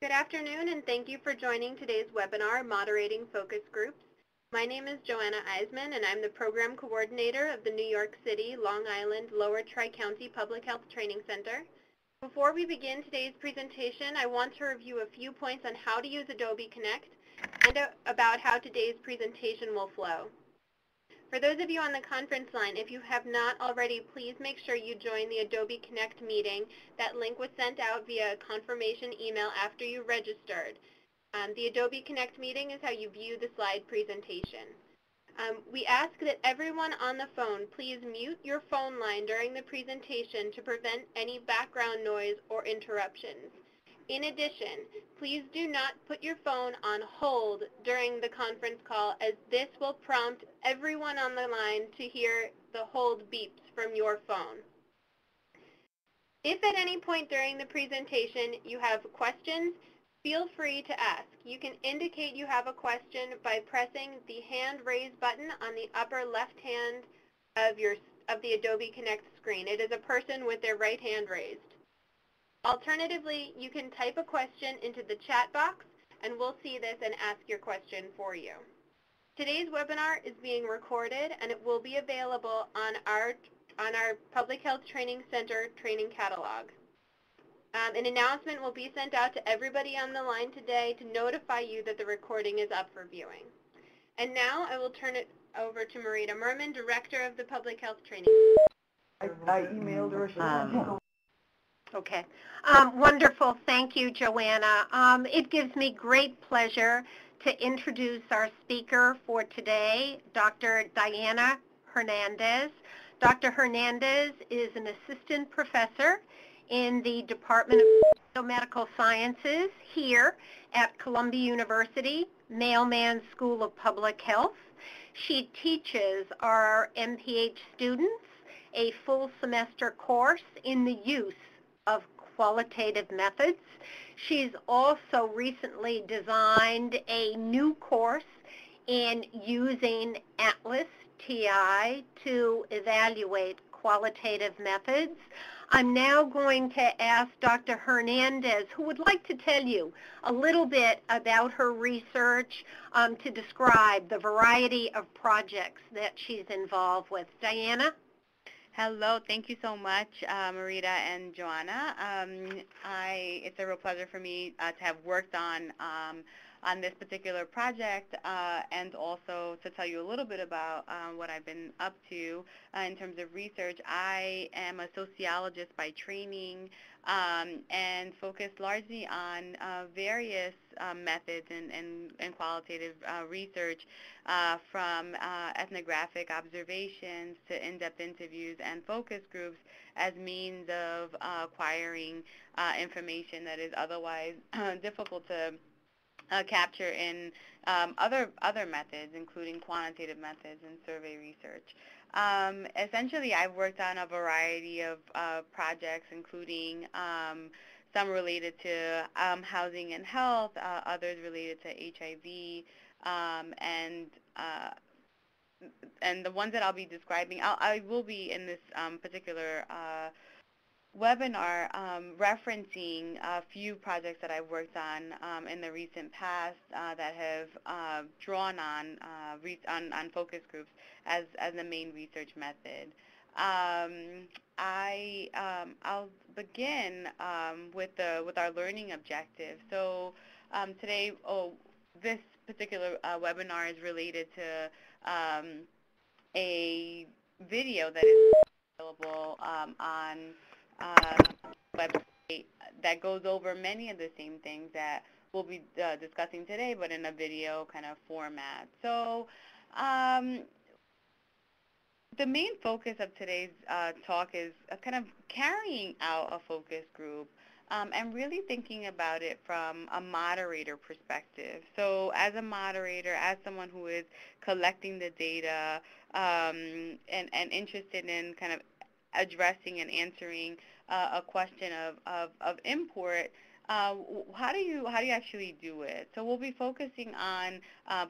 Good afternoon, and thank you for joining today's webinar, Moderating Focus Groups. My name is Joanna Eisman, and I'm the Program Coordinator of the New York City, Long Island, Lower Tri-County Public Health Training Center. Before we begin today's presentation, I want to review a few points on how to use Adobe Connect and about how today's presentation will flow. For those of you on the conference line, if you have not already, please make sure you join the Adobe Connect meeting. That link was sent out via a confirmation email after you registered. The Adobe Connect meeting is how you view the slide presentation. We ask that everyone on the phone please mute your phone line during the presentation to prevent any background noise or interruptions. In addition, please do not put your phone on hold during the conference call, as this will prompt everyone on the line to hear the hold beeps from your phone. If at any point during the presentation you have questions, feel free to ask. You can indicate you have a question by pressing the hand raise button on the upper left hand of the Adobe Connect screen. It is a person with their right hand raised. Alternatively, you can type a question into the chat box, and we'll see this and ask your question for you. Today's webinar is being recorded, and it will be available on our Public Health Training Center training catalog. An announcement will be sent out to everybody on the line today to notify you that the recording is up for viewing. And now I will turn it over to Marita Merman, Director of the Public Health Training Center. I emailed her. Okay. Wonderful. Thank you, Joanna. It gives me great pleasure to introduce our speaker for today, Dr. Diana Hernandez. Dr. Hernandez is an assistant professor in the Department of Biomedical Sciences here at Columbia University, Mailman School of Public Health. She teaches our MPH students a full semester course in the use of qualitative methods. She's also recently designed a new course in using Atlas TI to evaluate qualitative methods. I'm now going to ask Dr. Hernandez, who would like to tell you a little bit about her research to describe the variety of projects that she's involved with. Diana? Hello, thank you so much, Marita and Joanna. It's a real pleasure for me to have worked on this particular project and also to tell you a little bit about what I've been up to in terms of research. I am a sociologist by training and focused largely on various methods and qualitative research from ethnographic observations to in-depth interviews and focus groups as means of acquiring information that is otherwise difficult to capture in other methods, including quantitative methods and survey research. Essentially, I've worked on a variety of projects, including some related to housing and health, others related to HIV, and the ones that I'll be describing, I will be in this particular webinar referencing a few projects that I've worked on in the recent past that have drawn on focus groups as the main research method. I'll begin with our learning objective. So today, this particular webinar is related to a video that is available on website that goes over many of the same things that we'll be discussing today, but in a video kind of format. So the main focus of today's talk is kind of carrying out a focus group and really thinking about it from a moderator perspective. So as a moderator, as someone who is collecting the data and interested in kind of addressing and answering a question of import, how do you actually do it? So we'll be focusing on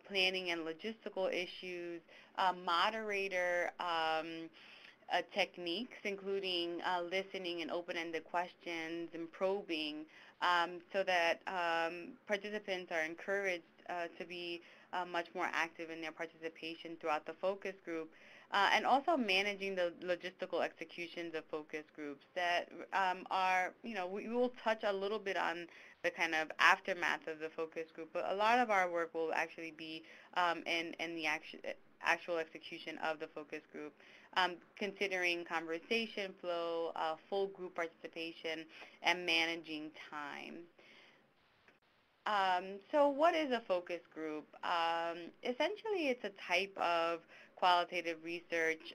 planning and logistical issues, moderator techniques, including listening and open-ended questions and probing, so that participants are encouraged to be much more active in their participation throughout the focus group, and also managing the logistical executions of focus groups that are, we will touch a little bit on the kind of aftermath of the focus group, but a lot of our work will actually be in the actual execution of the focus group, considering conversation flow, full group participation, and managing time. So what is a focus group? Essentially, it's a type of qualitative research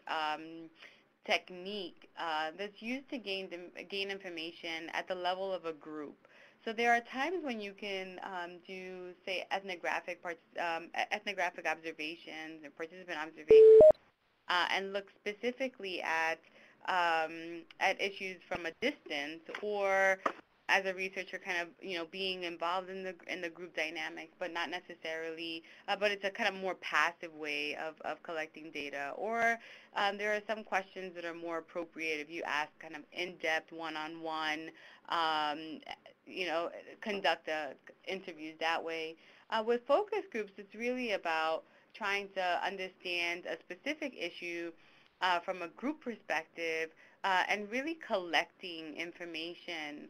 technique that's used to gain information at the level of a group. So there are times when you can do, say, ethnographic observations or participant observations, and look specifically at issues from a distance, or as a researcher, kind of being involved in the group dynamics, but not necessarily. But it's a kind of more passive way of collecting data. Or there are some questions that are more appropriate if you ask kind of in-depth, one-on-one. Conduct interviews that way. With focus groups, it's really about trying to understand a specific issue from a group perspective, and really collecting information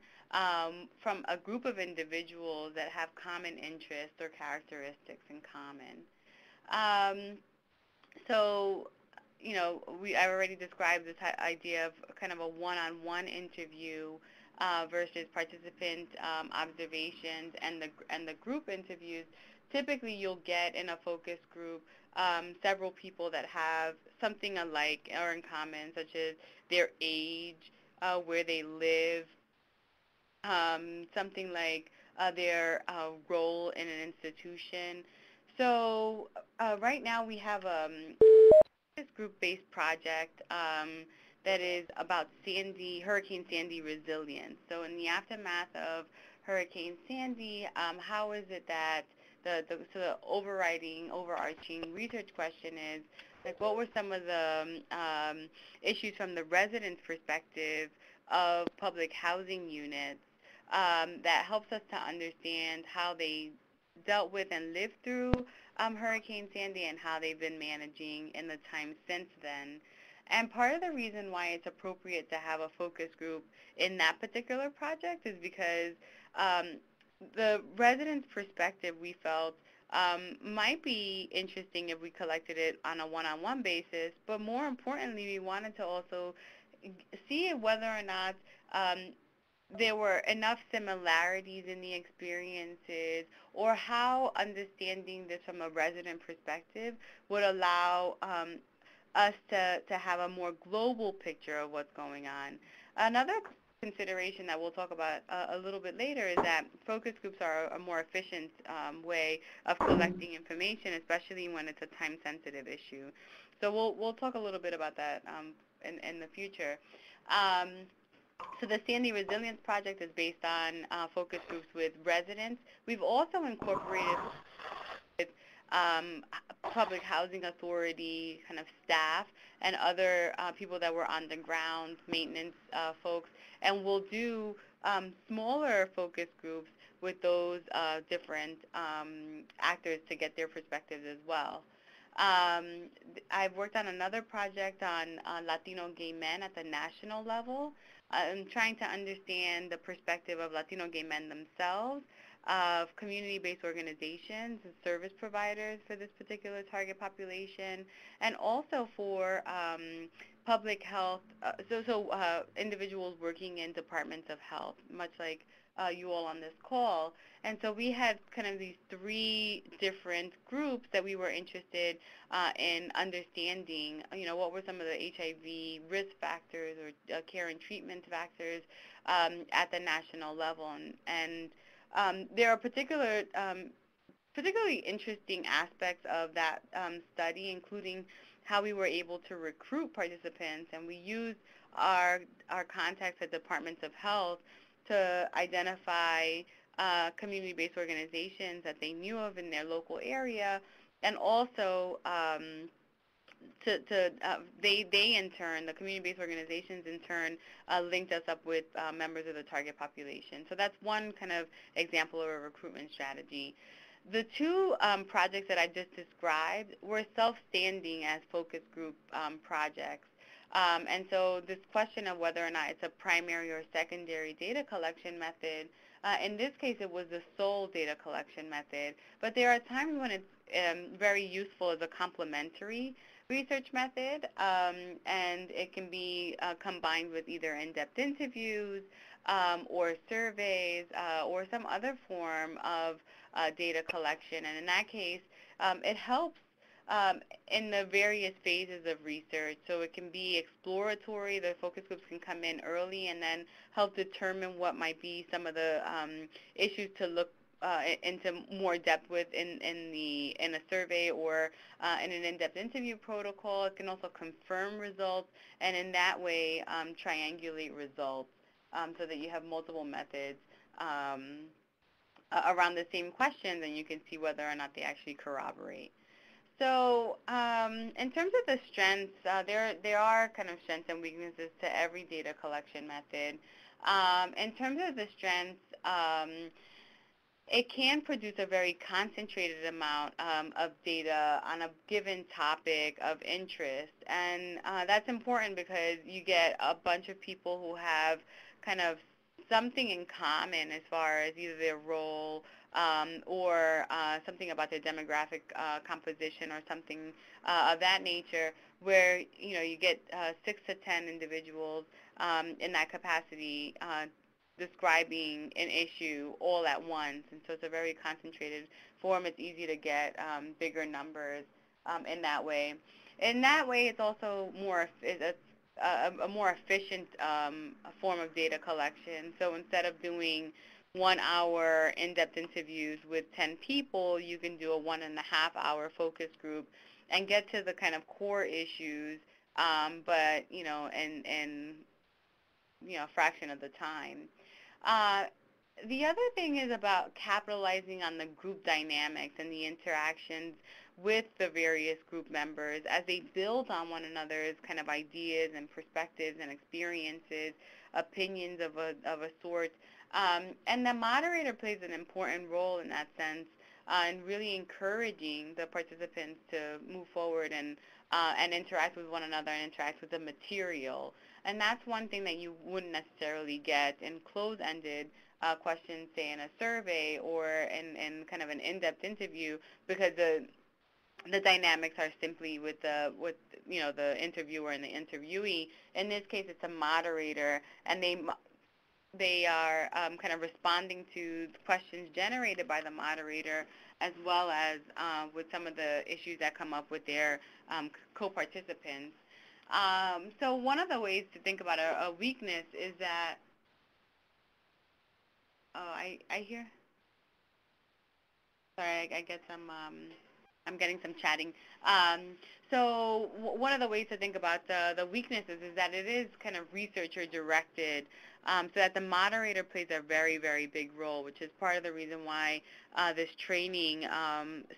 from a group of individuals that have common interests or characteristics in common. I've already described this idea of kind of a one-on-one interview versus participant observations and the group interviews. Typically, you'll get in a focus group several people that have something alike or in common, such as their age, where they live, something like their role in an institution. So right now we have a group-based project that is about Hurricane Sandy resilience. So in the aftermath of Hurricane Sandy, how is it that the overarching research question is, like, what were some of the issues from the residents' perspective of public housing units that helps us to understand how they dealt with and lived through Hurricane Sandy and how they've been managing in the time since then. And part of the reason why it's appropriate to have a focus group in that particular project is because the residents' perspective, we felt, might be interesting if we collected it on a one-on-one basis, but more importantly, we wanted to also see whether or not there were enough similarities in the experiences, or how understanding this from a resident perspective would allow us to have a more global picture of what's going on. Another consideration that we'll talk about a little bit later is that focus groups are a more efficient way of collecting information, especially when it's a time-sensitive issue. So we'll talk a little bit about that in the future. So the Sandy Resilience Project is based on focus groups with residents. We've also incorporated with public housing authority kind of staff and other people that were on the ground, maintenance folks, and we'll do smaller focus groups with those different actors to get their perspectives as well. I've worked on another project on Latino gay men at the national level. I'm trying to understand the perspective of Latino gay men themselves, of community-based organizations and service providers for this particular target population, and also for public health, individuals working in departments of health, much like you all on this call. And so we had kind of these three different groups that we were interested in understanding, what were some of the HIV risk factors or care and treatment factors at the national level. And there are particularly interesting aspects of that study, including how we were able to recruit participants, and we used our contacts at departments of health to identify community-based organizations that they knew of in their local area, and also they in turn, the community-based organizations in turn, linked us up with members of the target population. So that's one kind of example of a recruitment strategy. The two projects that I just described were self-standing as focus group projects. And so this question of whether or not it's a primary or secondary data collection method, in this case it was the sole data collection method, but there are times when it's very useful as a complementary research method, and it can be combined with either in-depth interviews or surveys or some other form of data collection. And in that case, it helps in the various phases of research. So it can be exploratory. The focus groups can come in early and then help determine what might be some of the issues to look into more depth with in a survey or in an in-depth interview protocol. It can also confirm results, and in that way triangulate results so that you have multiple methods around the same questions, and you can see whether or not they actually corroborate. So in terms of the strengths, there are kind of strengths and weaknesses to every data collection method. In terms of the strengths, it can produce a very concentrated amount of data on a given topic of interest. And that's important because you get a bunch of people who have kind of something in common as far as either their role or something about their demographic composition or something of that nature, where you get 6 to 10 individuals in that capacity describing an issue all at once. And so it's a very concentrated form. It's easy to get bigger numbers in that way. In that way, it's also a more efficient form of data collection. So instead of doing 1 hour in-depth interviews with 10 people, you can do a 1.5-hour focus group and get to the kind of core issues, but in a fraction of the time. The other thing is about capitalizing on the group dynamics and the interactions with the various group members as they build on one another's kind of ideas and perspectives and experiences, opinions of a sort. And the moderator plays an important role in that sense in really encouraging the participants to move forward and interact with one another and interact with the material. And that's one thing that you wouldn't necessarily get in closed-ended questions, say in a survey or in kind of an in-depth interview, because the dynamics are simply with the interviewer and the interviewee. In this case, it's a moderator, and they are kind of responding to the questions generated by the moderator, as well as with some of the issues that come up with their co-participants. So one of the ways to think about a weakness is that, I hear, sorry, I get some, I'm getting some chatting. So one of the ways to think about the weaknesses is that it is kind of researcher directed, so that the moderator plays a very, very big role, which is part of the reason why this training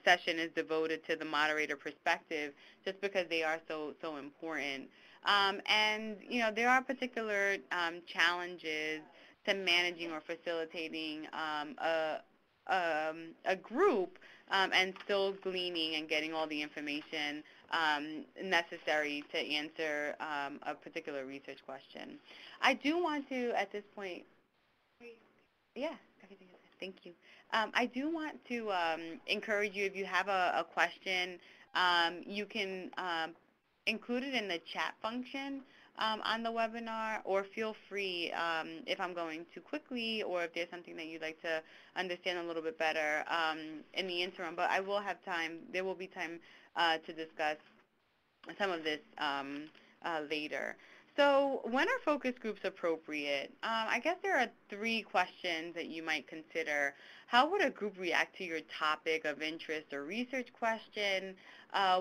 session is devoted to the moderator perspective, just because they are so important. And there are particular challenges to managing or facilitating a group and still gleaning and getting all the information necessary to answer a particular research question. I do want to, at this point, yeah, everything is good. Thank you. I do want to encourage you, if you have a question, you can include it in the chat function on the webinar, or feel free if I'm going too quickly or if there's something that you'd like to understand a little bit better in the interim. But I will have time, there will be time to discuss some of this later. So when are focus groups appropriate? I guess there are 3 questions that you might consider. How would a group react to your topic of interest or research question?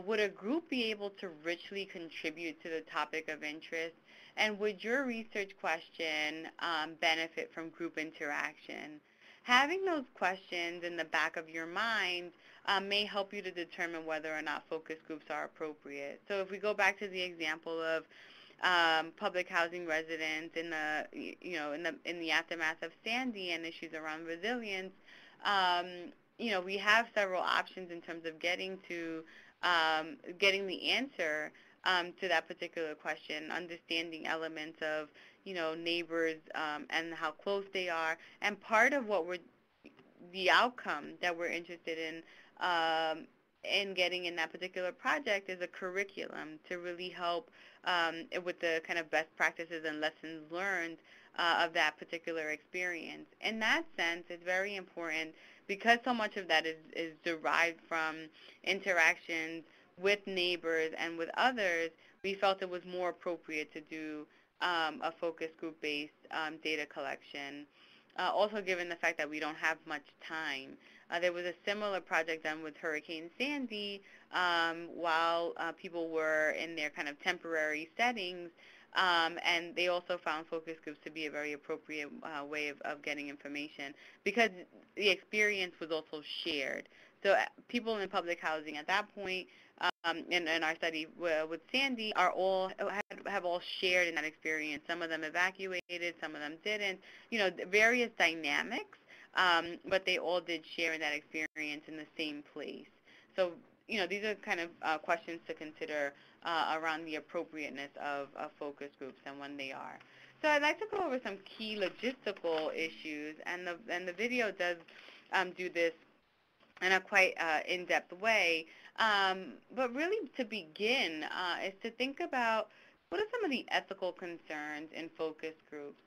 Would a group be able to richly contribute to the topic of interest? And would your research question benefit from group interaction? Having those questions in the back of your mind may help you to determine whether or not focus groups are appropriate. So if we go back to the example of public housing residents in the in the aftermath of Sandy and issues around resilience, we have several options in terms of getting the answer to that particular question, understanding elements of neighbors and how close they are, and part of the outcome that we're interested in getting in that particular project is a curriculum to really help with the kind of best practices and lessons learned of that particular experience. In that sense, it's very important because so much of that is derived from interactions with neighbors and with others. We felt it was more appropriate to do a focus group-based data collection. Also, given the fact that we don't have much time. There was a similar project done with Hurricane Sandy while people were in their kind of temporary settings, and they also found focus groups to be a very appropriate way of getting information because the experience was also shared. So people in public housing at that point in our study with Sandy have all shared in that experience. Some of them evacuated, some of them didn't, various dynamics, but they all did share in that experience in the same place. So, these are kind of questions to consider around the appropriateness of focus groups and when they are. So I'd like to go over some key logistical issues, and the video does do this in a quite in-depth way. But really to begin is to think about what are some of the ethical concerns in focus groups.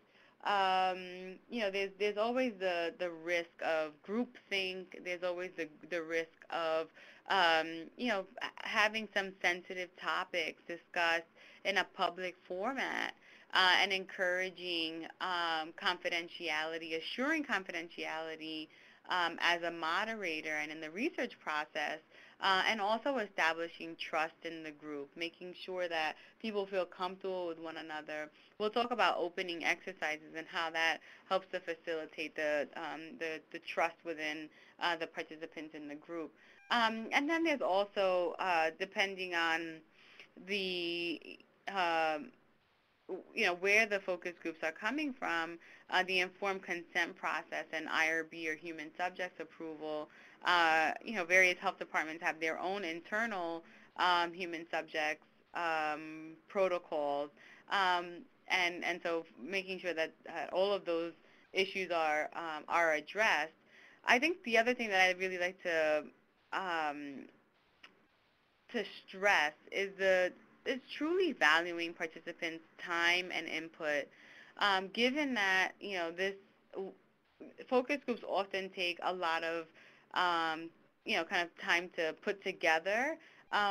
There's always the risk of groupthink. There's always the risk of, having some sensitive topics discussed in a public format and encouraging confidentiality, assuring confidentiality as a moderator and in the research process, and also establishing trust in the group, making sure that people feel comfortable with one another. We'll talk about opening exercises and how that helps to facilitate the trust within the participants in the group. And then there's also, depending on the where the focus groups are coming from, the informed consent process and IRB or human subjects approval. Various health departments have their own internal human subjects protocols, and so making sure that all of those issues are addressed. I think the other thing that I'd really like to stress is truly valuing participants' time and input. Given that this focus groups often take a lot of kind of time to put together.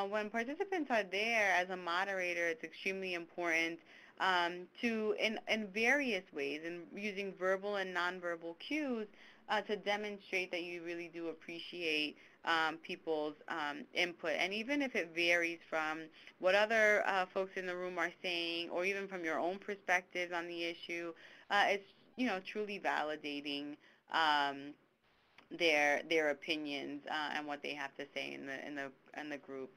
When participants are there as a moderator, it's extremely important to, in various ways, and using verbal and nonverbal cues to demonstrate that you really do appreciate people's input. And even if it varies from what other folks in the room are saying, or even from your own perspectives on the issue, it's truly validating their opinions and what they have to say in the group.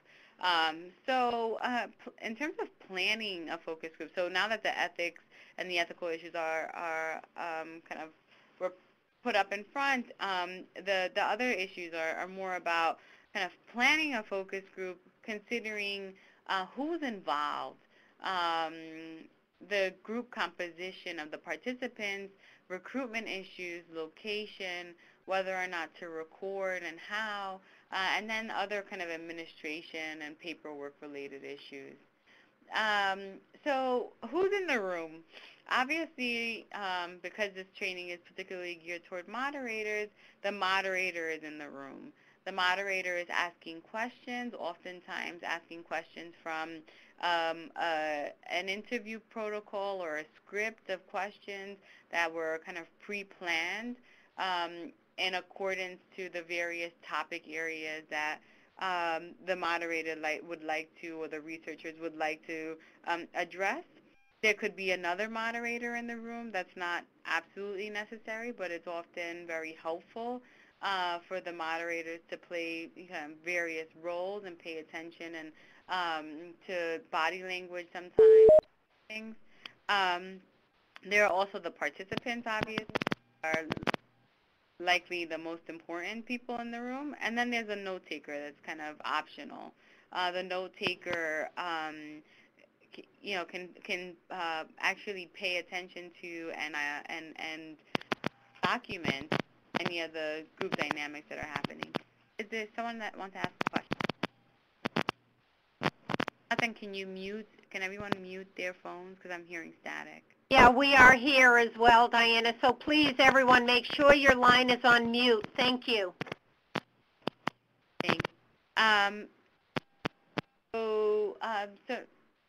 So in terms of planning a focus group, so now that the ethics and the ethical issues are kind of were put up in front, the other issues are more about kind of planning a focus group, considering who's involved, the group composition of the participants, recruitment issues, location, whether or not to record and how, and then other kind of administration and paperwork related issues. So who's in the room? Obviously, because this training is particularly geared toward moderators, the moderator is in the room. The moderator is asking questions, oftentimes asking questions from an interview protocol or a script of questions that were kind of pre-planned in accordance to the various topic areas that the moderator would like to, or the researchers would like to address. There could be another moderator in the room. That's not absolutely necessary, but it's often very helpful for the moderators to play kind of various roles and pay attention and to body language sometimes. Things. Um, there are also the participants, obviously, are likely the most important people in the room, and then there's a note taker that's kind of optional. The note taker, can actually pay attention to and document any of the group dynamics that are happening. Is there someone that wants to ask a question? Nathan, can you mute? Can everyone mute their phones because I'm hearing static? Yeah, we are here as well, Diana. So please, everyone, make sure your line is on mute. Thank you. Thanks. So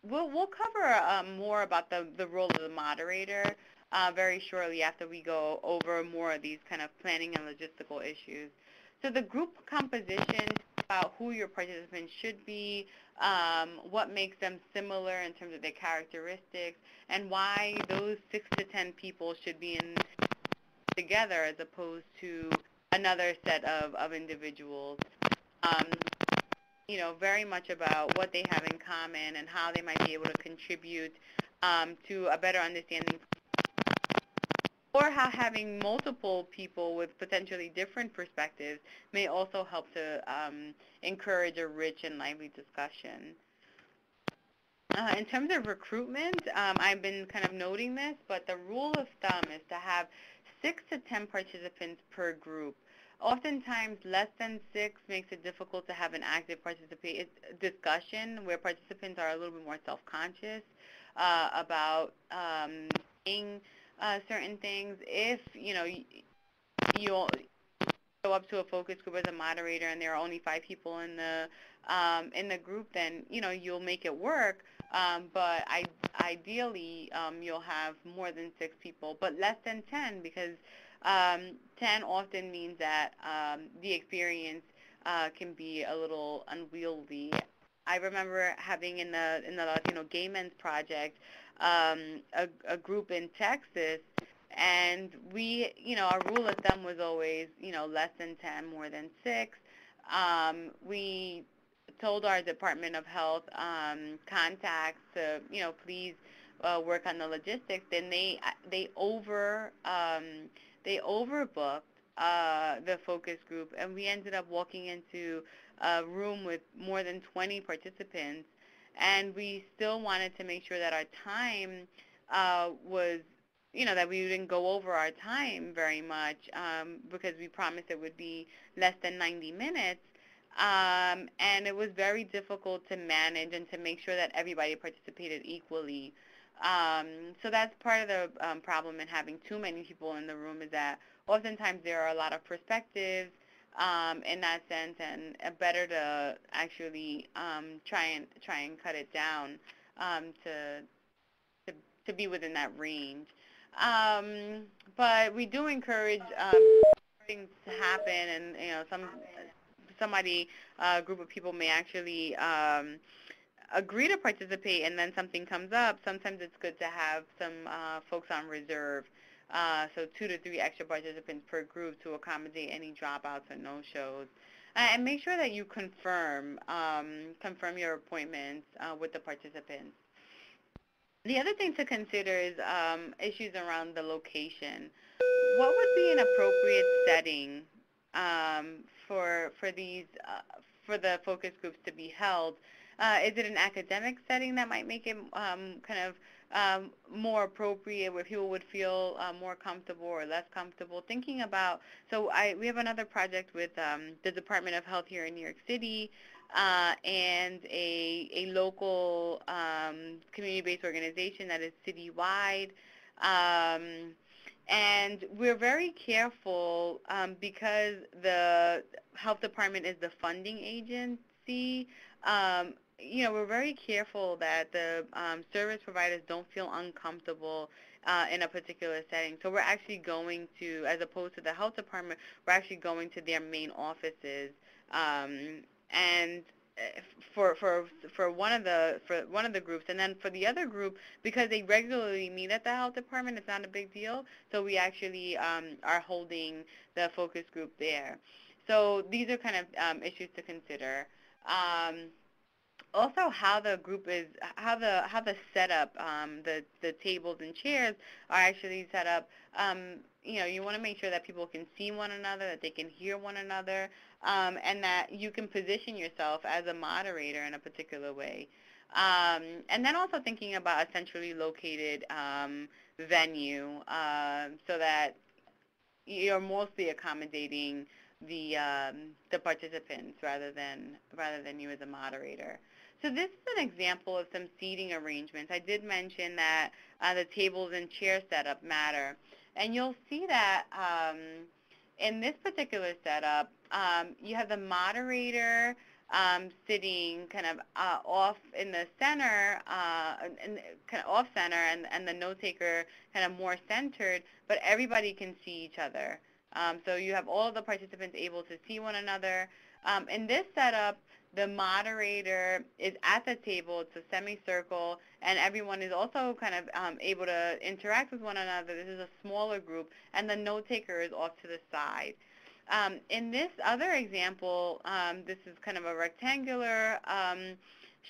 we'll cover more about the role of the moderator very shortly after we go over more of these kind of planning and logistical issues. So the group composition, about who your participants should be, what makes them similar in terms of their characteristics, and why those 6 to 10 people should be in together as opposed to another set of individuals. Very much about what they have in common and how they might be able to contribute to a better understanding, or how having multiple people with potentially different perspectives may also help to encourage a rich and lively discussion. In terms of recruitment, I've been kind of noting this, but the rule of thumb is to have 6 to 10 participants per group. Oftentimes, less than 6 makes it difficult to have an active discussion where participants are a little bit more self-conscious about saying certain things. If, you show up to a focus group as a moderator and there are only 5 people in the group, then, you'll make it work. But ideally, you'll have more than 6 people, but less than 10, because 10 often means that the experience can be a little unwieldy. I remember having in the Latino Gay Men's Project a group in Texas, and we, our rule of thumb was always, less than 10, more than 6. We told our Department of Health contacts to, please work on the logistics. Then they overbooked the focus group, and we ended up walking into a room with more than 20 participants, and we still wanted to make sure that our time was, that we didn't go over our time very much, because we promised it would be less than 90 minutes, and it was very difficult to manage and to make sure that everybody participated equally. So that's part of the problem in having too many people in the room, is that oftentimes there are a lot of perspectives in that sense, and better to actually try and cut it down to be within that range. But we do encourage things to happen, and a group of people may actually agree to participate, and then something comes up. Sometimes it's good to have some folks on reserve, so 2 to 3 extra participants per group to accommodate any dropouts or no-shows. And make sure that you confirm your appointments with the participants. The other thing to consider is issues around the location. What would be an appropriate setting for the focus groups to be held? Is it an academic setting that might make it more appropriate, where people would feel more comfortable or less comfortable? Thinking about, we have another project with the Department of Health here in New York City, and a local community-based organization that is citywide. And we're very careful, because the health department is the funding agency. We're very careful that the service providers don't feel uncomfortable in a particular setting. So we're actually going to, as opposed to the health department, we're actually going to their main offices. And for one of the groups, and then for the other group, because they regularly meet at the health department, it's not a big deal. So we actually are holding the focus group there. So these are kind of issues to consider. Also, how the group is, how the setup, the tables and chairs are actually set up. You want to make sure that people can see one another, that they can hear one another, and that you can position yourself as a moderator in a particular way. And then also thinking about a centrally located venue, so that you're mostly accommodating the participants rather than you as a moderator. So this is an example of some seating arrangements. I did mention that the tables and chair setup matter, and you'll see that in this particular setup, you have the moderator sitting kind of off in the center, and kind of off center, and the note taker kind of more centered, but everybody can see each other. So you have all of the participants able to see one another. In this setup, the moderator is at the table. It's a semicircle, and everyone is also kind of able to interact with one another. This is a smaller group, and the note taker is off to the side. In this other example, this is kind of a rectangular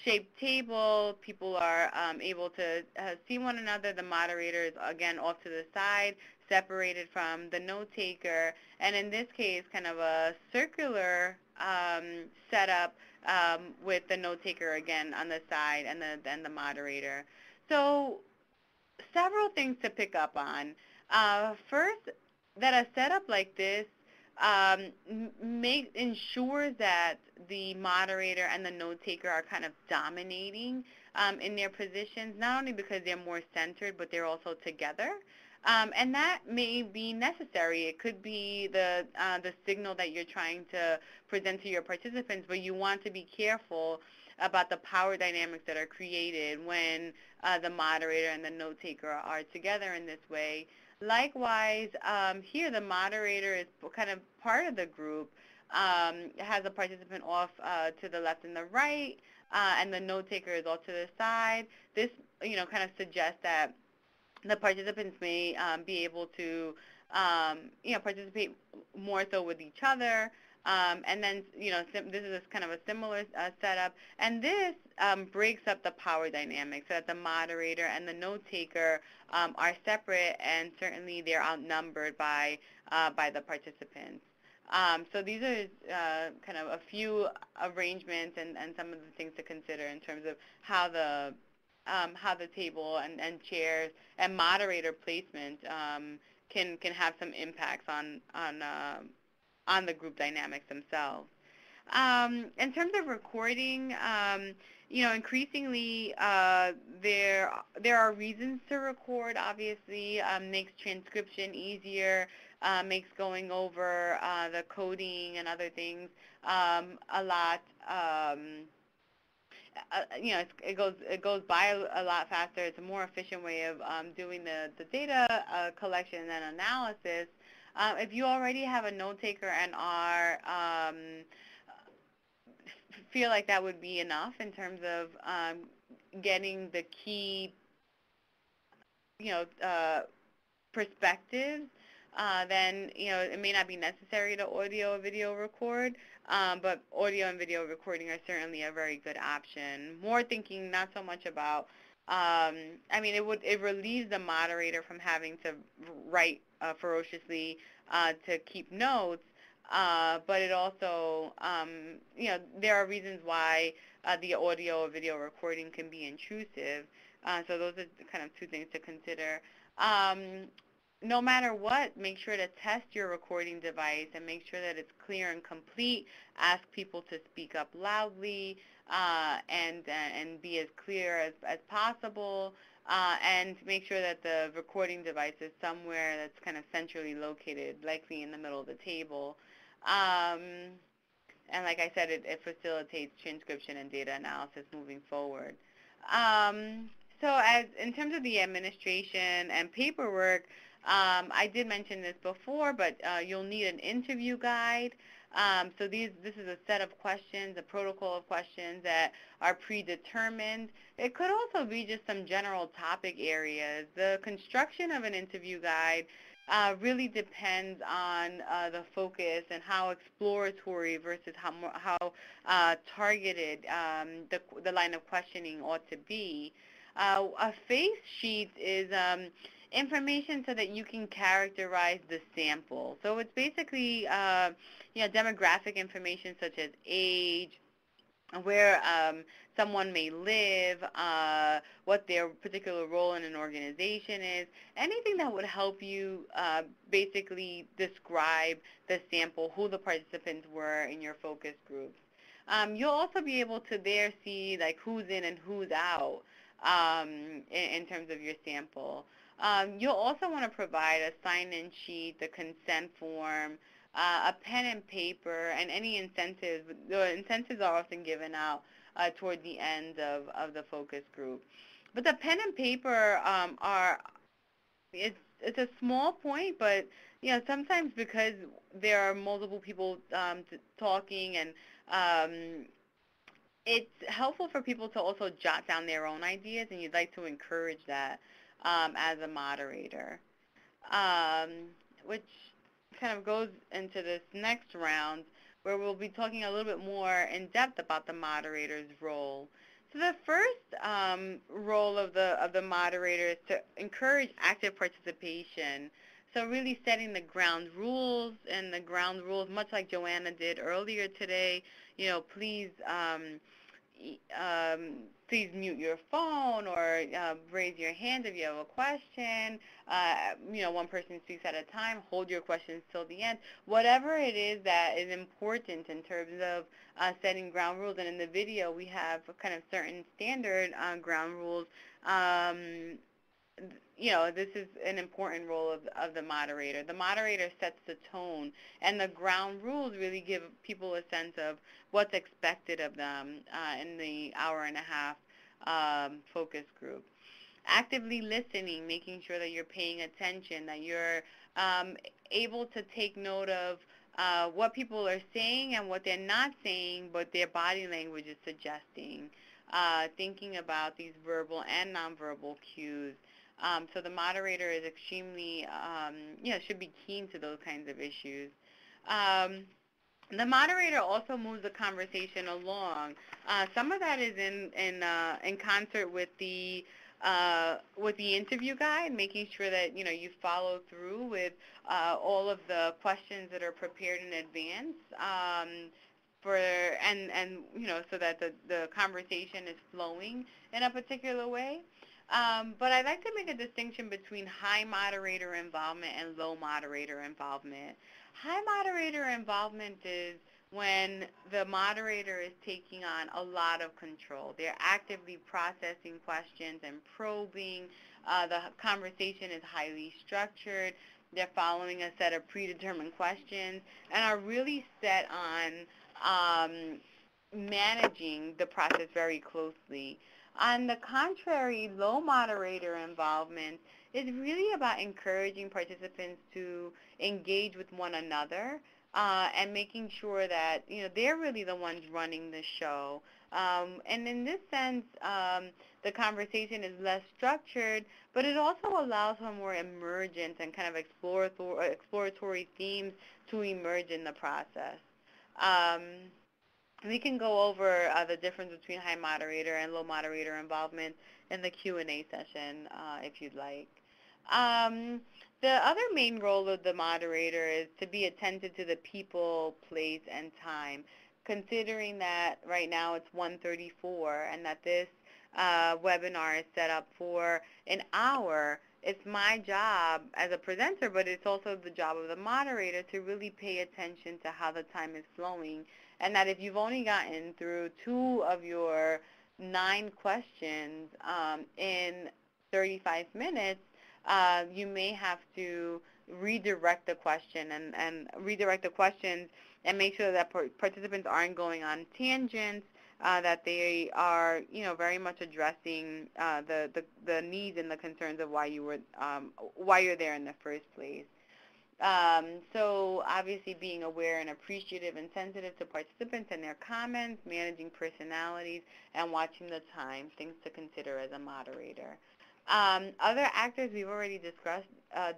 shaped table. People are able to see one another. The moderator is, again, off to the side, separated from the note taker. And in this case, kind of a circular setup with the note taker, again, on the side, and then the moderator. So several things to pick up on. First, that a setup like this ensures that the moderator and the note taker are kind of dominating in their positions, not only because they're more centered, but they're also together. And that may be necessary. It could be the signal that you're trying to present to your participants, but you want to be careful about the power dynamics that are created when the moderator and the note taker are together in this way. Likewise, here the moderator is kind of part of the group, has a participant off to the left and the right, and the note taker is off to the side. This, kind of suggests that the participants may be able to, participate more so with each other. And then, this is kind of a similar setup. And this breaks up the power dynamic so that the moderator and the note taker are separate, and certainly they're outnumbered by the participants. So these are kind of a few arrangements and some of the things to consider in terms of how the table and chairs and moderator placement can have some impacts on the group dynamics themselves. In terms of recording, increasingly there are reasons to record. Obviously, makes transcription easier, makes going over the coding and other things a lot. It goes by a lot faster. It's a more efficient way of doing the data collection and analysis. If you already have a note taker and feel like that would be enough in terms of getting the key, perspectives, then it may not be necessary to audio or video record, but audio and video recording are certainly a very good option. More thinking not so much about, it relieves the moderator from having to write ferociously to keep notes, but it also, there are reasons why the audio or video recording can be intrusive. So those are kind of two things to consider. No matter what, make sure to test your recording device and make sure that it's clear and complete. Ask people to speak up loudly and be as clear as possible. And make sure that the recording device is somewhere that's kind of centrally located, likely in the middle of the table. And like I said, it facilitates transcription and data analysis moving forward. So in terms of the administration and paperwork, I did mention this before, but you'll need an interview guide. So this is a set of questions, a protocol of questions that are predetermined. It could also be just some general topic areas. The construction of an interview guide really depends on the focus and how exploratory versus how targeted the line of questioning ought to be. A face sheet is information so that you can characterize the sample. So it's basically demographic information such as age, where someone may live, what their particular role in an organization is, anything that would help you basically describe the sample, who the participants were in your focus groups. You'll also be able to there see like who's in and who's out in terms of your sample. You'll also want to provide a sign-in sheet, the consent form, a pen and paper, and any incentives. The incentives are often given out toward the end of the focus group. But the pen and paper it's a small point, but sometimes because there are multiple people talking, and it's helpful for people to also jot down their own ideas, and you'd like to encourage that as a moderator, which kind of goes into this next round where we'll be talking a little bit more in depth about the moderator's role. So the first role of the moderator is to encourage active participation. So really setting the ground rules, and the ground rules, much like Joanna did earlier today, please please mute your phone, or raise your hand if you have a question. One person speaks at a time. Hold your questions till the end. Whatever it is that is important in terms of setting ground rules. And in the video, we have kind of certain standard ground rules. This is an important role of the moderator. The moderator sets the tone, and the ground rules really give people a sense of what's expected of them in the hour and a half focus group. Actively listening, making sure that you're paying attention, that you're able to take note of what people are saying and what they're not saying, but their body language is suggesting. Thinking about these verbal and nonverbal cues. So the moderator is extremely, should be keen to those kinds of issues. The moderator also moves the conversation along. Some of that is in concert with the interview guide, making sure that you follow through with all of the questions that are prepared in advance. So that the conversation is flowing in a particular way. But I'd like to make a distinction between high moderator involvement and low moderator involvement. High moderator involvement is when the moderator is taking on a lot of control. They're actively processing questions and probing. The conversation is highly structured. They're following a set of predetermined questions and are really set on managing the process very closely. On the contrary, low moderator involvement is really about encouraging participants to engage with one another and making sure that they're really the ones running the show. And in this sense, the conversation is less structured, but it also allows for more emergent and kind of exploratory themes to emerge in the process. We can go over the difference between high moderator and low moderator involvement in the Q&A session if you'd like. The other main role of the moderator is to be attentive to the people, place, and time. Considering that right now it's 1:34 and that this webinar is set up for an hour, it's my job as a presenter, but it's also the job of the moderator to really pay attention to how the time is flowing, and that if you've only gotten through 2 of your 9 questions in 35 minutes, you may have to redirect the question and redirect the questions and make sure that participants aren't going on tangents that they are, very much addressing the needs and the concerns of why you're there in the first place. So obviously being aware and appreciative and sensitive to participants and their comments, managing personalities, and watching the time, things to consider as a moderator. Other actors, we've already discussed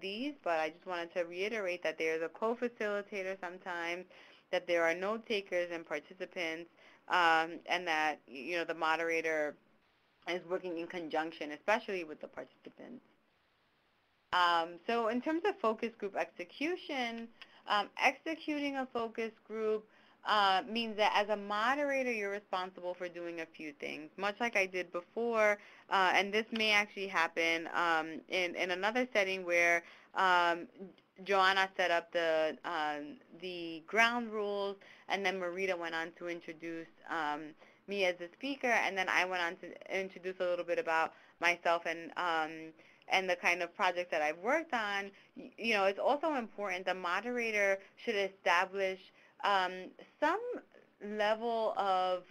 these, but I just wanted to reiterate that there's a co-facilitator sometimes, that there are note takers and participants, and that, the moderator is working in conjunction, especially with the participants. So in terms of focus group execution, executing a focus group means that as a moderator, you're responsible for doing a few things, much like I did before, and this may actually happen in another setting where Joanna set up the ground rules, and then Marita went on to introduce me as the speaker, and then I went on to introduce a little bit about myself and the kind of project that I've worked on. It's also important the moderator should establish some level of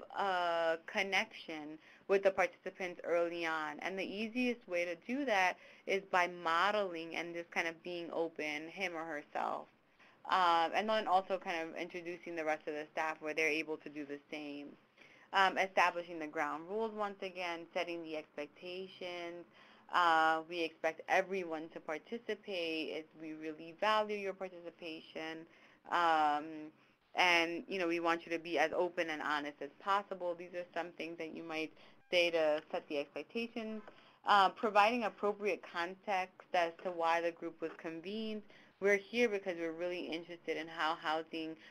connection with the participants early on. And the easiest way to do that is by modeling and just kind of being open, him or herself. And then also kind of introducing the rest of the staff where they're able to do the same. Establishing the ground rules once again, setting the expectations. We expect everyone to participate. We really value your participation. And, we want you to be as open and honest as possible. These are some things that you might say to set the expectations. Providing appropriate context as to why the group was convened. We're here because we're really interested in how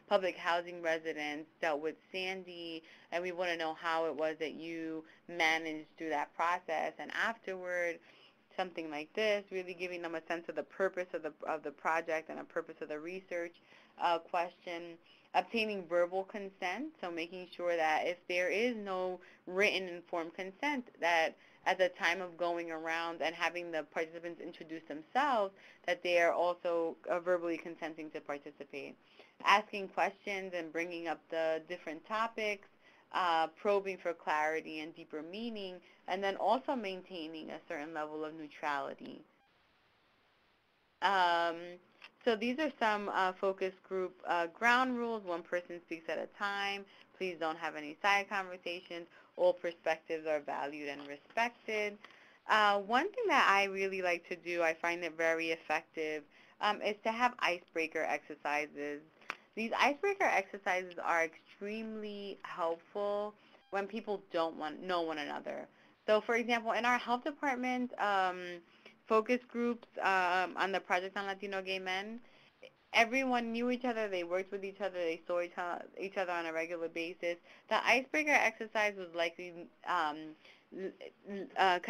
public housing residents dealt with Sandy, and we want to know how it was that you managed through that process. And afterward, something like this, really giving them a sense of the purpose of the project and a purpose of the research question. Obtaining verbal consent, so making sure that if there is no written informed consent, that at the time of going around and having the participants introduce themselves, that they are also verbally consenting to participate. Asking questions and bringing up the different topics, probing for clarity and deeper meaning, and then also maintaining a certain level of neutrality. So these are some focus group ground rules. One person speaks at a time. Please don't have any side conversations. All perspectives are valued and respected. One thing that I really like to do, I find it very effective, is to have icebreaker exercises. These icebreaker exercises are extremely helpful when people don't know one another. So, for example, in our health department, focus groups on the Project on Latino Gay Men, everyone knew each other, they worked with each other, they saw each other on a regular basis. The icebreaker exercise was likely kind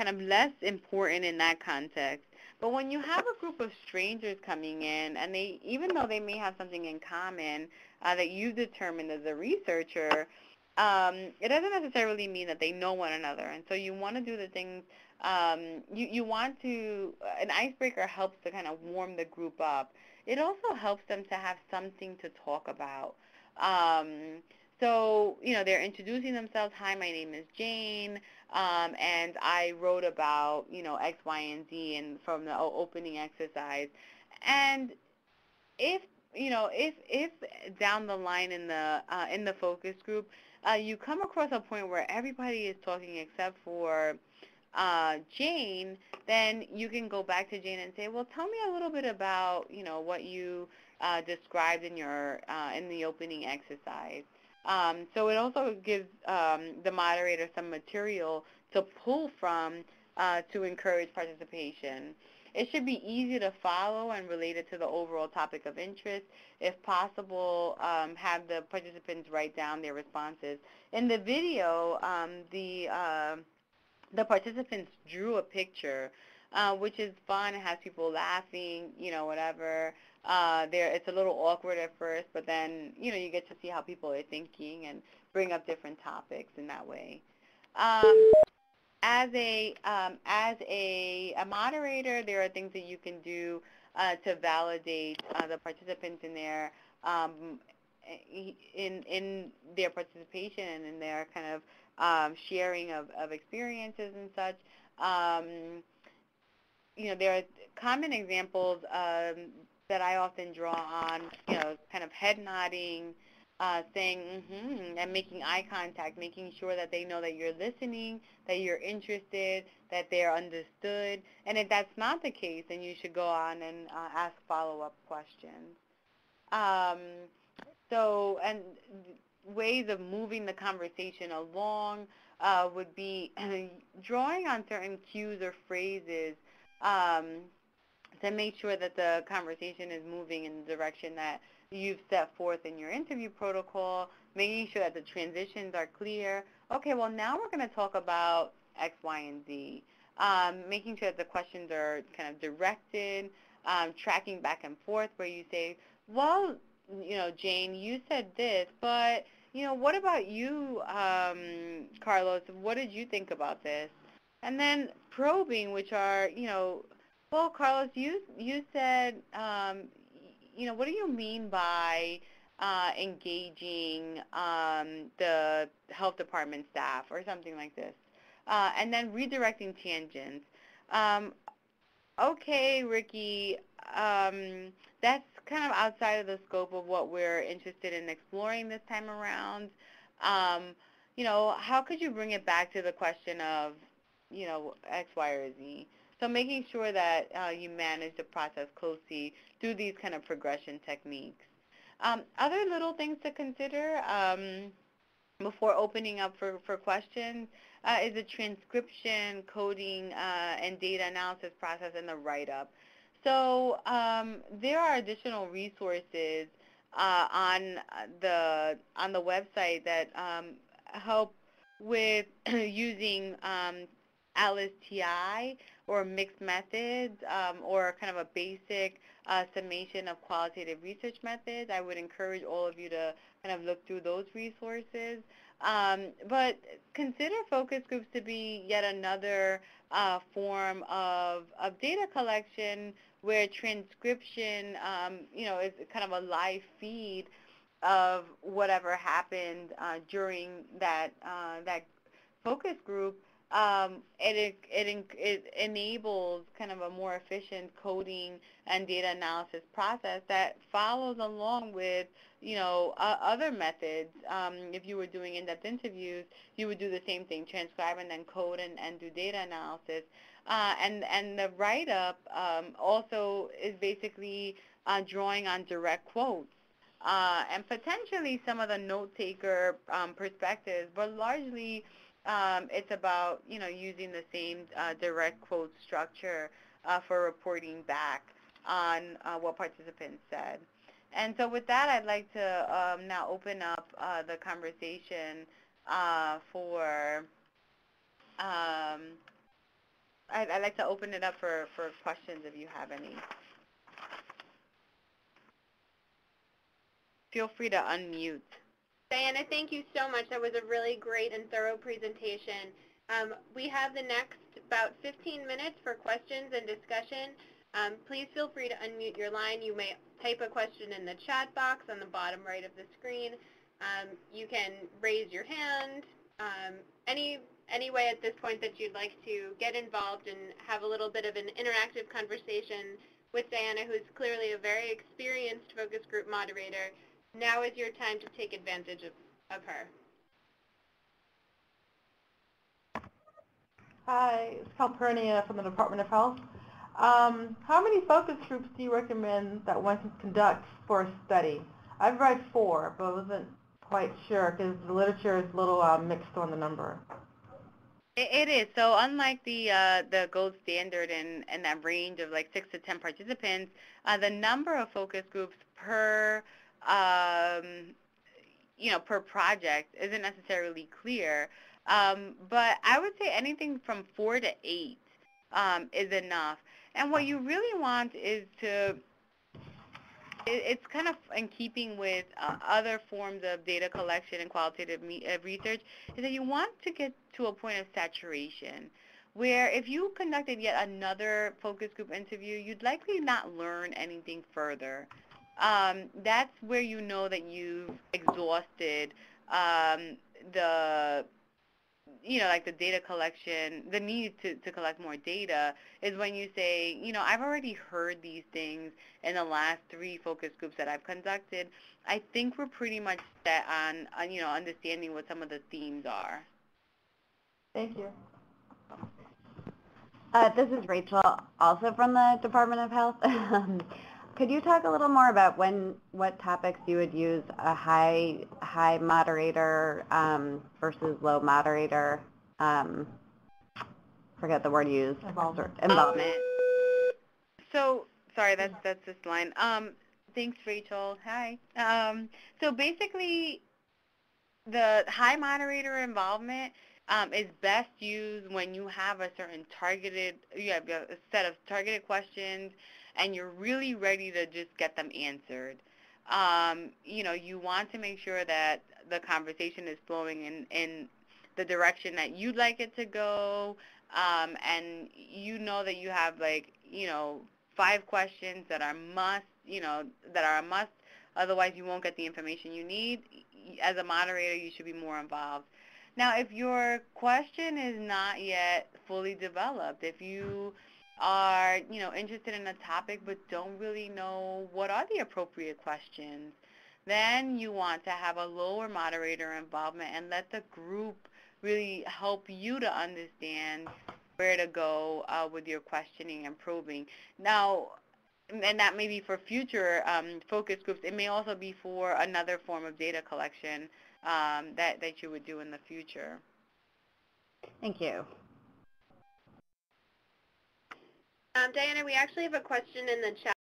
of less important in that context. But when you have a group of strangers coming in, and even though they may have something in common that you determined as a researcher, it doesn't necessarily mean that they know one another. And so you want to do the things, you want to, an icebreaker helps to kind of warm the group up. It also helps them to have something to talk about. So, they're introducing themselves. Hi, my name is Jane, and I wrote about, X, Y, and Z and from the opening exercise. And if down the line in the focus group, you come across a point where everybody is talking except for Jane, then you can go back to Jane and say, well, tell me a little bit about, what you described in the opening exercise. So it also gives the moderator some material to pull from to encourage participation. It should be easy to follow and related to the overall topic of interest. If possible, have the participants write down their responses. In the video, the participants drew a picture, which is fun. It has people laughing, whatever. It's a little awkward at first, but then, you get to see how people are thinking and bring up different topics in that way. As a moderator, there are things that you can do to validate the participants in their in their participation and in their kind of sharing of experiences and such. There are common examples that I often draw on, kind of head nodding, saying mm-hmm, and making eye contact, making sure that they know that you're listening, that you're interested, that they're understood. And if that's not the case, then you should go on and ask follow-up questions. And ways of moving the conversation along would be drawing on certain cues or phrases to make sure that the conversation is moving in the direction that you've set forth in your interview protocol, making sure that the transitions are clear. Okay, well, now we're going to talk about X, Y, and Z. Making sure that the questions are kind of directed, tracking back and forth where you say, well, Jane, you said this, but, what about you, Carlos? What did you think about this? And then probing, which are, well, Carlos, you said, what do you mean by engaging the health department staff or something like this? And then redirecting tangents. Okay, Ricky, that's kind of outside of the scope of what we're interested in exploring this time around. How could you bring it back to the question of, X, Y, or Z? So making sure that you manage the process closely through these kind of progression techniques. Other little things to consider before opening up for questions is the transcription, coding, and data analysis process and the write-up. So there are additional resources on the website that help with using Atlas TI or mixed methods or kind of a basic summation of qualitative research methods. I would encourage all of you to kind of look through those resources. But consider focus groups to be yet another form of data collection where transcription, is kind of a live feed of whatever happened during that focus group. It enables kind of a more efficient coding and data analysis process that follows along with, other methods. If you were doing in-depth interviews, you would do the same thing, transcribe and then code and do data analysis. And the write-up also is basically drawing on direct quotes. And potentially some of the note-taker perspectives, but largely it's about, using the same direct quote structure for reporting back on what participants said. And so with that, I'd like to now open up the conversation for, I'd like to open it up for questions if you have any. Feel free to unmute. Diana, thank you so much. That was a really great and thorough presentation. We have the next about 15 minutes for questions and discussion. Please feel free to unmute your line. You may type a question in the chat box on the bottom right of the screen. You can raise your hand. Any way at this point that you'd like to get involved and have a little bit of an interactive conversation with Diana, who's clearly a very experienced focus group moderator. Now is your time to take advantage of her. Hi, it's Calpurnia from the Department of Health. How many focus groups do you recommend that one can conduct for a study? I've read 4, but I wasn't quite sure because the literature is a little mixed on the number. It is. So unlike the gold standard and that range of like 6 to 10 participants, the number of focus groups per per project isn't necessarily clear. But I would say anything from 4 to 8 is enough. And what you really want is to, it's kind of in keeping with other forms of data collection and qualitative research, is that you want to get to a point of saturation where if you conducted yet another focus group interview, you'd likely not learn anything further. that's where you know that you've exhausted the like the data collection, the need to collect more data is when you say, I've already heard these things in the last 3 focus groups that I've conducted. I think we're pretty much set on understanding what some of the themes are. Thank you. This is Rachel, also from the Department of Health. Could you talk a little more about what topics you would use a high moderator versus low moderator? Forget the word used. Involvement. So sorry, that's this line. Thanks, Rachel. Hi. So basically, the high moderator involvement is best used when you have a set of targeted questions and you're really ready to just get them answered. You want to make sure that the conversation is flowing in the direction that you'd like it to go, and that you have 5 questions that are a must, otherwise you won't get the information you need. As a moderator, you should be more involved. Now, if your question is not yet fully developed, if you are, interested in a topic but don't really know what are the appropriate questions, then you want to have a lower moderator involvement and let the group really help you to understand where to go with your questioning and probing. Now, and that may be for future focus groups. It may also be for another form of data collection that you would do in the future. Thank you. Diana, we actually have a question in the chat.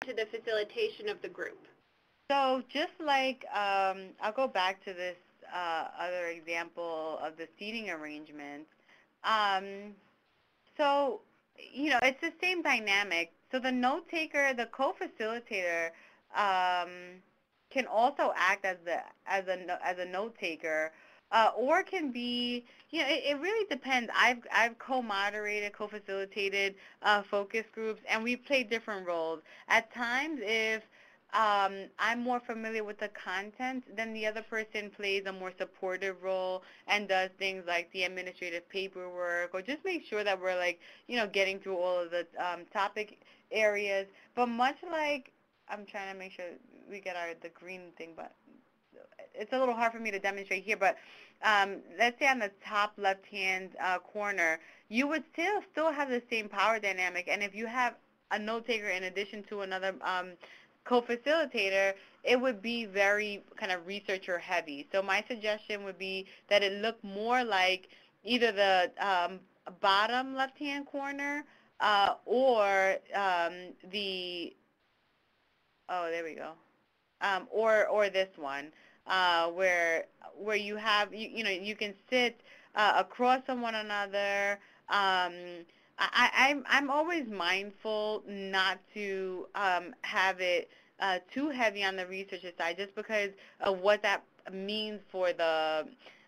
To the facilitation of the group. So just like, I'll go back to this other example of the seating arrangement. So, it's the same dynamic. So the note taker, the co-facilitator, can also act as a note taker, or can be, it really depends. I've co-moderated, co-facilitated focus groups, and we've played different roles. At times, if I'm more familiar with the content, then the other person plays a more supportive role and does things like the administrative paperwork, or just make sure that we're getting through all of the topic areas. But much like, I'm trying to make sure we get the green thing, but it's a little hard for me to demonstrate here, but let's say on the top left-hand corner, you would still have the same power dynamic, and if you have a note taker in addition to another co-facilitator, it would be very kind of researcher heavy. So my suggestion would be that it look more like either the bottom left-hand corner or the, oh, there we go, or this one, where you have, you can sit across from one another. I'm always mindful not to have it too heavy on the researcher side, just because of what that means for the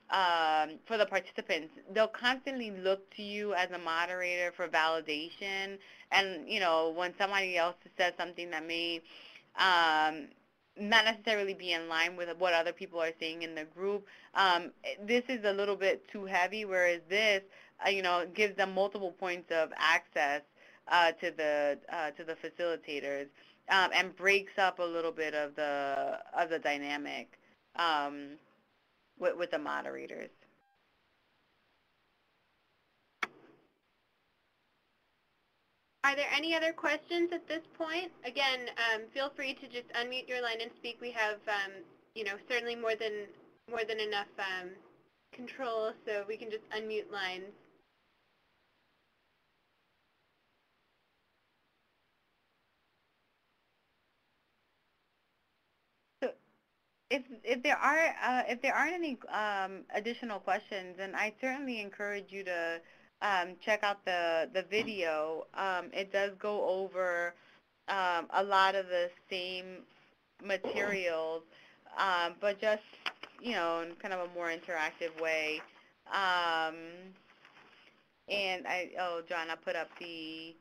participants. They'll constantly look to you as a moderator for validation, and when somebody else says something that may not necessarily be in line with what other people are saying in the group, this is a little bit too heavy, whereas this gives them multiple points of access to the facilitators, and breaks up a little bit of the dynamic with the moderators. Are there any other questions at this point? Again, feel free to just unmute your line and speak. We have, certainly more than enough control, so we can just unmute lines. So, if there aren't any additional questions, then I certainly encourage you to check out the video. It does go over a lot of the same materials but just, in kind of a more interactive way. Um, and John, I put up the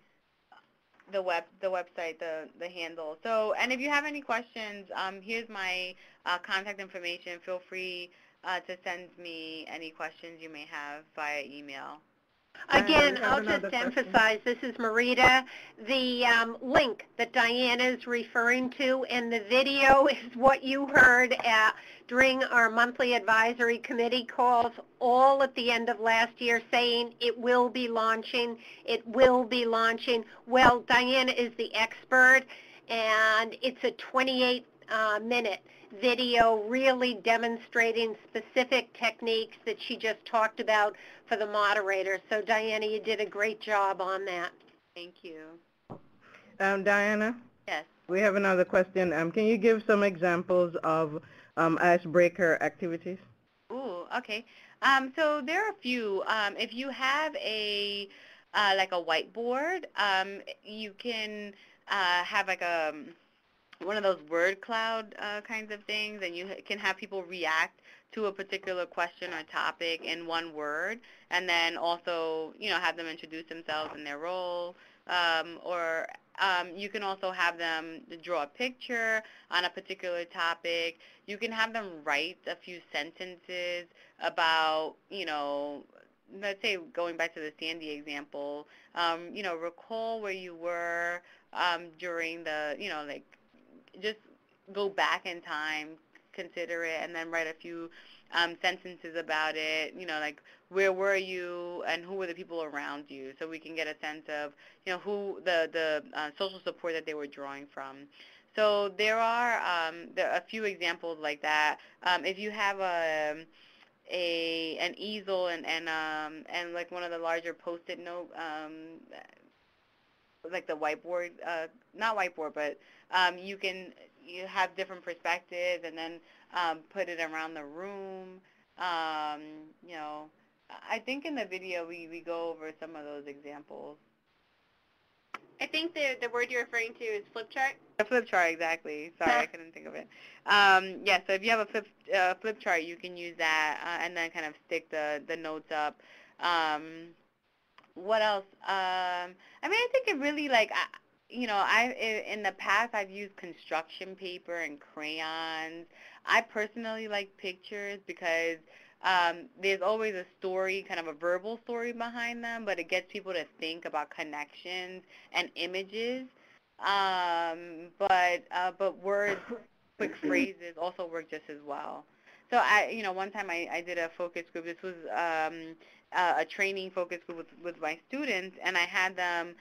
website, the handle. So, and if you have any questions, here's my contact information. Feel free to send me any questions you may have via email. Again, I'll just emphasize, this is Marita. The link that Diana is referring to in the video is what you heard during our monthly advisory committee calls, all at the end of last year, saying it will be launching, it will be launching. Well, Diana is the expert, and it's a 28-minute video really demonstrating specific techniques that she just talked about for the moderators. So Diana, you did a great job on that. Thank you. Diana? Yes. We have another question. Can you give some examples of icebreaker activities? Ooh, okay. So there are a few. If you have like a whiteboard, you can have like one of those word cloud kinds of things, and you can have people react to a particular question or topic in one word, and then also, have them introduce themselves and their role, or you can also have them draw a picture on a particular topic. You can have them write a few sentences about, let's say going back to the Sandy example, recall where you were during the, like, just go back in time, consider it, and then write a few sentences about it, like where were you and who were the people around you, so we can get a sense of, who the social support that they were drawing from. So there are a few examples like that. If you have an easel and like one of the larger Post-it note, like the whiteboard, not whiteboard, but you have different perspectives and then put it around the room. I think in the video we go over some of those examples. I think the word you're referring to is flip chart. A flip chart, exactly. Sorry, I couldn't think of it. Yeah, so if you have a flip chart, you can use that and then kind of stick the notes up. What else? I think it really, like, in the past I've used construction paper and crayons. I personally like pictures because there's always a story, kind of a verbal story behind them, but it gets people to think about connections and images. But words, quick phrases also work just as well. So one time I did a focus group. This was a training focus group with my students, and I had them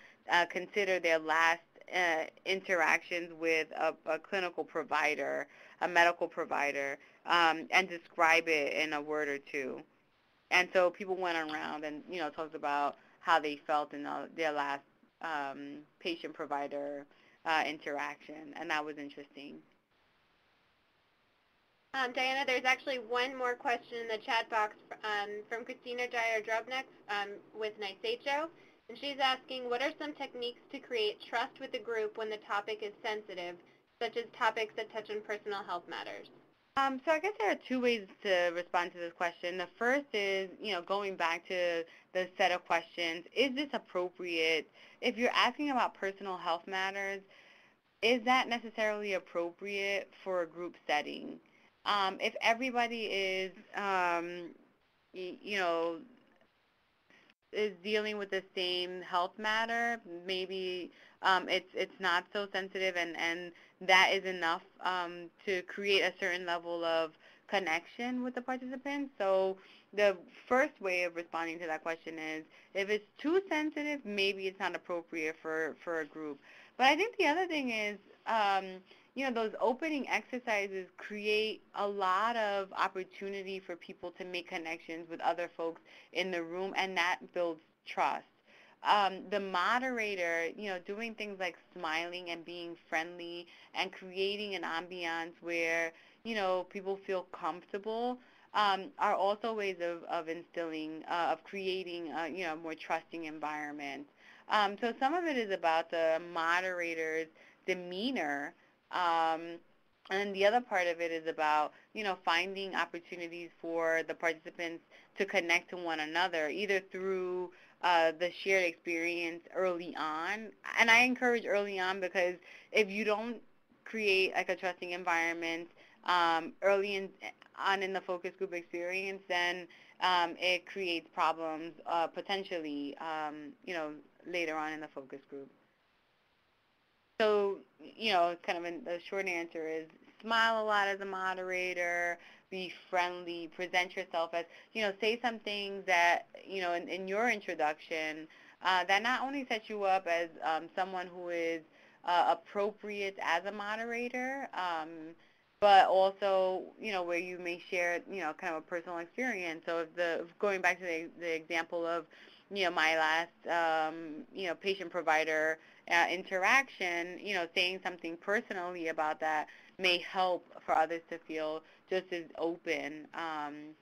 consider their last interactions with a clinical provider, a medical provider, and describe it in a word or two. And so people went around and, talked about how they felt in their last patient-provider interaction, and that was interesting. Diana, there's actually one more question in the chat box from Christina Dyer-Drobnik with NYC-LI-LTC. And she's asking, what are some techniques to create trust with the group when the topic is sensitive, such as topics that touch on personal health matters? So I guess there are two ways to respond to this question. The first is, going back to the set of questions, is this appropriate? If you're asking about personal health matters, is that necessarily appropriate for a group setting? If everybody is, is dealing with the same health matter, maybe it's not so sensitive, and that is enough to create a certain level of connection with the participants. So the first way of responding to that question is, if it's too sensitive, maybe it's not appropriate for a group. But I think the other thing is, those opening exercises create a lot of opportunity for people to make connections with other folks in the room, and that builds trust. The moderator, doing things like smiling and being friendly and creating an ambiance where, people feel comfortable, are also ways of instilling, of creating, a more trusting environment. So some of it is about the moderator's demeanor, And then the other part of it is about, finding opportunities for the participants to connect to one another, either through the shared experience early on. And I encourage early on because if you don't create like a trusting environment on in the focus group experience, then it creates problems potentially, later on in the focus group. So, kind of the short answer is smile a lot as a moderator, be friendly, present yourself as, say some things that, in your introduction that not only sets you up as someone who is appropriate as a moderator, but also, where you may share, kind of a personal experience. So going back to the example of, my last, patient-provider interaction, saying something personally about that may help for others to feel just as open, and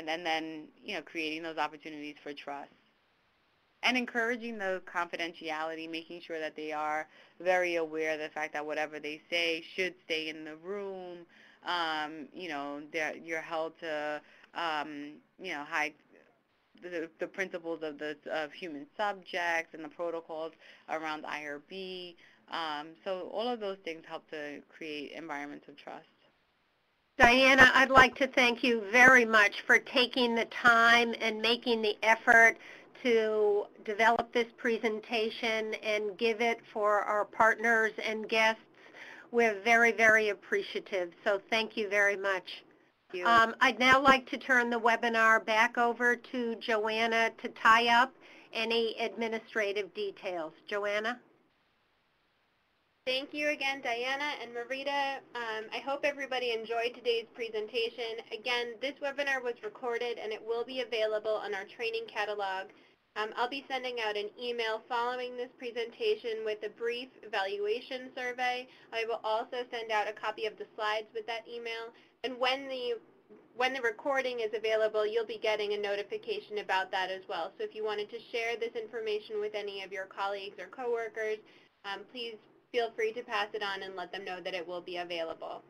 then, creating those opportunities for trust. And encouraging the confidentiality, making sure that they are very aware of the fact that whatever they say should stay in the room. You're held to, the principles of human subjects and the protocols around IRB. So all of those things help to create environments of trust. Diana, I'd like to thank you very much for taking the time and making the effort to develop this presentation and give it for our partners and guests. We're very, very appreciative, so thank you very much. Thank you. I'd now like to turn the webinar back over to Joanna to tie up any administrative details. Joanna? Thank you again, Diana and Marita. I hope everybody enjoyed today's presentation. Again, this webinar was recorded and it will be available on our training catalog. I'll be sending out an email following this presentation with a brief evaluation survey. I will also send out a copy of the slides with that email. And when the recording is available, you'll be getting a notification about that as well. So if you wanted to share this information with any of your colleagues or coworkers, please feel free to pass it on and let them know that it will be available.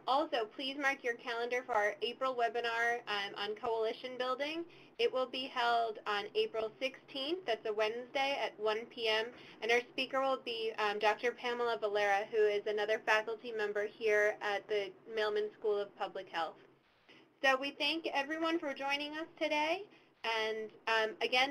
Also, please mark your calendar for our April webinar on coalition building. It will be held on April 16th. That's a Wednesday at 1 p.m. And our speaker will be Dr. Pamela Valera, who is another faculty member here at the Mailman School of Public Health. So we thank everyone for joining us today. And again,